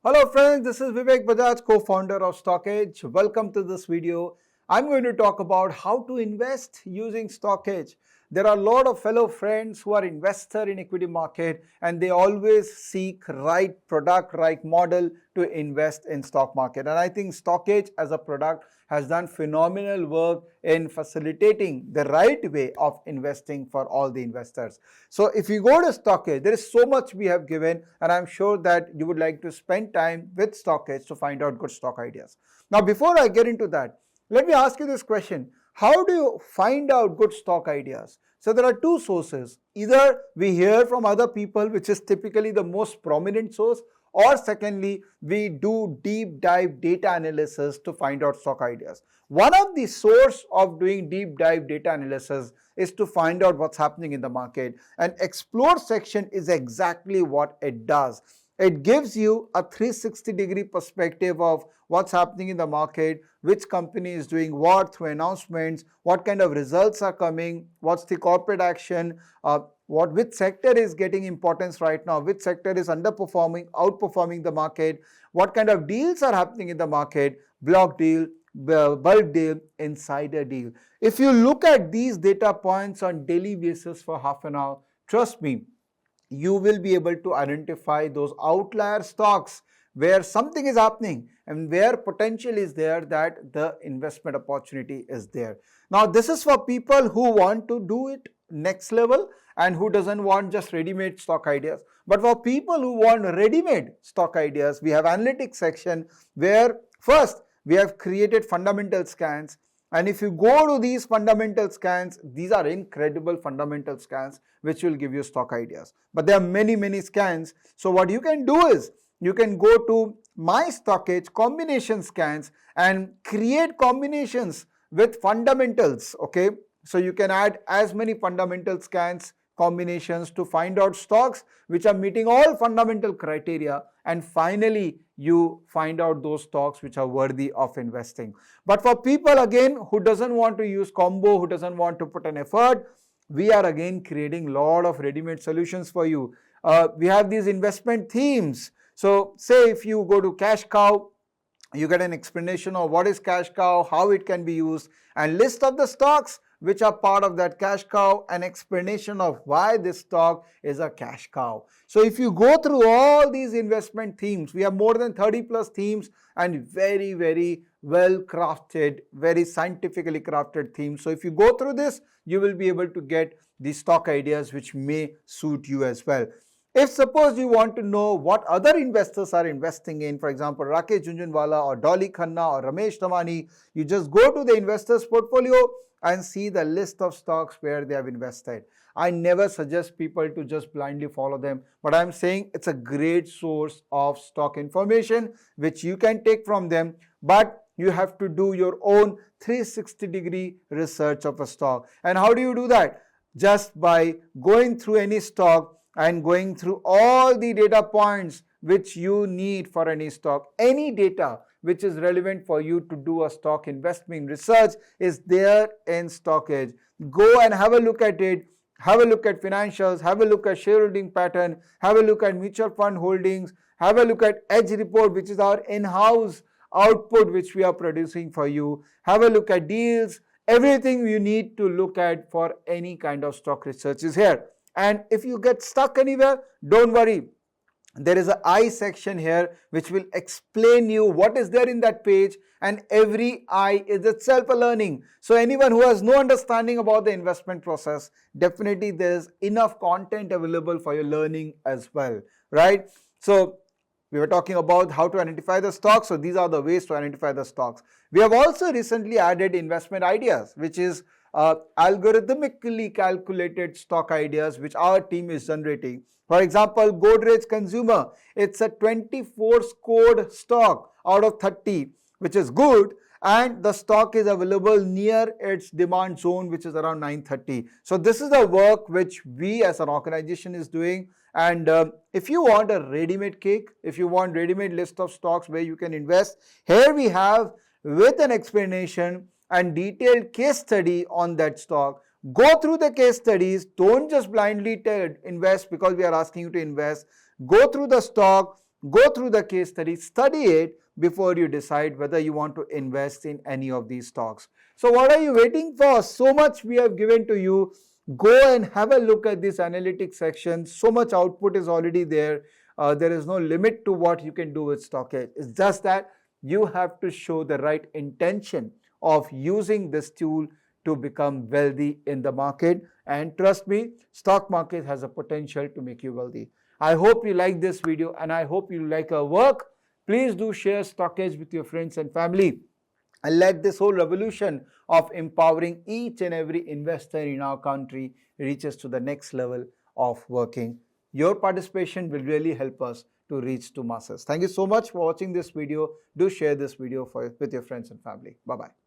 Hello friends, this is Vivek Bajaj, co-founder of StockEdge. Welcome to this video. I'm going to talk about how to invest using StockEdge. There are a lot of fellow friends who are investor in equity market and they always seek right product, right model to invest in stock market. And I think StockEdge as a product has done phenomenal work in facilitating the right way of investing for all the investors. So if you go to StockEdge, there is so much we have given, and I'm sure that you would like to spend time with StockEdge to find out good stock ideas. Now, before I get into that, let me ask you this question. How do you find out good stock ideas? So there are two sources. Either we hear from other people, which is typically the most prominent source, or secondly, we do deep dive data analysis to find out stock ideas. One of the source of doing deep dive data analysis is to find out what's happening in the market. And explore section is exactly what it does. It gives you a 360-degree perspective of what's happening in the market, which company is doing what through announcements, what kind of results are coming, what's the corporate action, which sector is getting importance right now, which sector is underperforming, outperforming the market, what kind of deals are happening in the market, block deal, bulk deal, insider deal. If you look at these data points on daily basis for half an hour, trust me, you will be able to identify those outlier stocks where something is happening and where potential is there that the investment opportunity is there. Now, this is for people who want to do it next level and who doesn't want just ready-made stock ideas. But for people who want ready-made stock ideas, we have analytics section where first we have created fundamental scans. And if you go to these fundamental scans, these are incredible fundamental scans which will give you stock ideas. But there are many scans. So what you can do is you can go to my StockEdge combination scans and create combinations with fundamentals. Okay, so you can add as many fundamental scans combinations to find out stocks which are meeting all fundamental criteria, and finally you find out those stocks which are worthy of investing. But for people again who doesn't want to use combo, who doesn't want to put an effort, we are again creating a lot of ready-made solutions for you. We have these investment themes. So say if you go to cash cow, you get an explanation of what is cash cow, how it can be used, and list of the stocks which are part of that cash cow, an explanation of why this stock is a cash cow. So if you go through all these investment themes, we have more than 30 plus themes and very well crafted, very scientifically crafted themes. So if you go through this, you will be able to get the stock ideas which may suit you as well. If suppose you want to know what other investors are investing in, for example, Rakesh Jhunjhunwala or Dolly Khanna or Ramesh Damani, you just go to the investors portfolio and see the list of stocks where they have invested. I never suggest people to just blindly follow them, but I'm saying it's a great source of stock information which you can take from them, but you have to do your own 360-degree research of a stock. And how do you do that? Just by going through any stock and going through all the data points which you need for any stock. Any data which is relevant for you to do a stock investment research is there in StockEdge. Go and have a look at it. Have a look at financials, have a look at shareholding pattern, have a look at mutual fund holdings, have a look at Edge report, which is our in-house output which we are producing for you. Have a look at deals. Everything you need to look at for any kind of stock research is here. And if you get stuck anywhere, don't worry. There is an I section here which will explain you what is there in that page, and every I is itself a learning. So anyone who has no understanding about the investment process, definitely there is enough content available for your learning as well, right? So we were talking about how to identify the stocks. So these are the ways to identify the stocks. We have also recently added investment ideas, which is algorithmically calculated stock ideas which our team is generating. For example, Godrej Consumer, it's a 24 scored stock out of 30, which is good, and the stock is available near its demand zone, which is around 930. So this is the work which we as an organization is doing. And if you want a ready-made cake, if you want ready-made list of stocks where you can invest, here we have with an explanation and detailed case study on that stock. Go through the case studies. Don't just blindly invest because we are asking you to invest. Go through the stock, Go through the case study it before you decide whether you want to invest in any of these stocks. So what are you waiting for? So much we have given to you. Go and have a look at this analytics section. So much output is already there. There is no limit to what you can do with StockEdge. It's just that you have to show the right intention of using this tool to become wealthy in the market. And trust me, stock market has a potential to make you wealthy. I hope you like this video and I hope you like our work. Please do share StockEdge with your friends and family and let this whole revolution of empowering each and every investor in our country reaches to the next level of working. Your participation will really help us to reach to masses. Thank you so much for watching this video. Do share this video with your friends and family. Bye-bye.